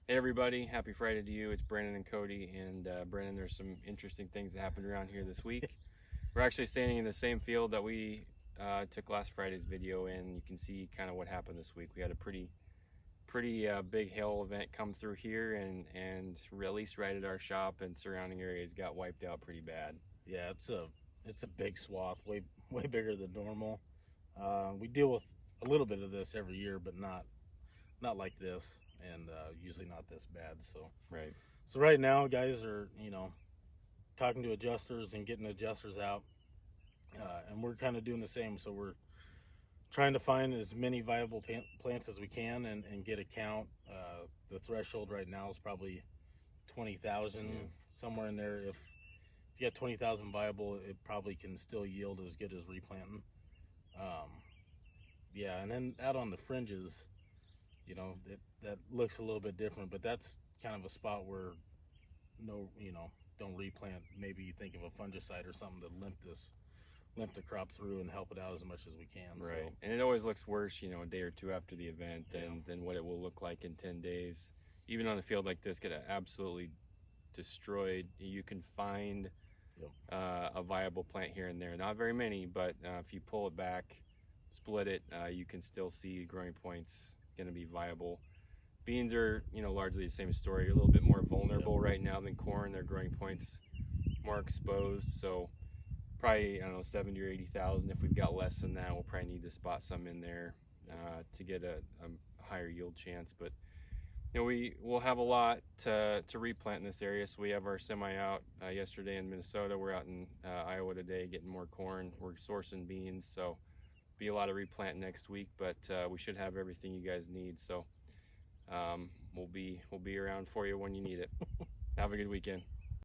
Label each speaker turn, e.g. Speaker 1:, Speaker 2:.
Speaker 1: Hey everybody, happy Friday to you. It's Brandon and Cody. And Brandon, there's some interesting things that happened around here this week. We're actually standing in the same field that we took last Friday's video in. You can see kind of what happened this week. We had a pretty big hail event come through here, and at least right at our shop and surrounding areas got wiped out pretty bad.
Speaker 2: Yeah, it's a big swath, way bigger than normal. We deal with a little bit of this every year, but not like this, and usually not this bad.
Speaker 1: Right.
Speaker 2: So right now, guys are talking to adjusters and getting adjusters out, and we're kind of doing the same. So we're trying to find as many viable plants as we can and get a count. The threshold right now is probably 20,000, somewhere in there. If you got 20,000 viable, it probably can still yield as good as replanting. Um, yeah, and then out on the fringes, that looks a little bit different, but that's kind of a spot where no, don't replant. Maybe think of a fungicide or something to limp the crop through and help it out as much as we can.
Speaker 1: Right.
Speaker 2: So
Speaker 1: And it always looks worse, a day or two after the event
Speaker 2: yeah,
Speaker 1: than what it will look like in 10 days. Even on a field like this, get absolutely destroyed. You can find
Speaker 2: yep,
Speaker 1: a viable plant here and there. Not very many, but if you pull it back, split it, you can still see growing points going to be viable. Beans are, largely the same story. You're a little bit more vulnerable
Speaker 2: yep,
Speaker 1: right now than corn. Their growing points more exposed. So probably, I don't know, 70 or 80,000. If we've got less than that, we'll probably need to spot some in there to get a higher yield chance. But we will have a lot to replant in this area. So we have our semi out yesterday in Minnesota. We're out in Iowa today getting more corn. We're sourcing beans, so be a lot of replant next week. But we should have everything you guys need. So we'll be around for you when you need it. Have a good weekend.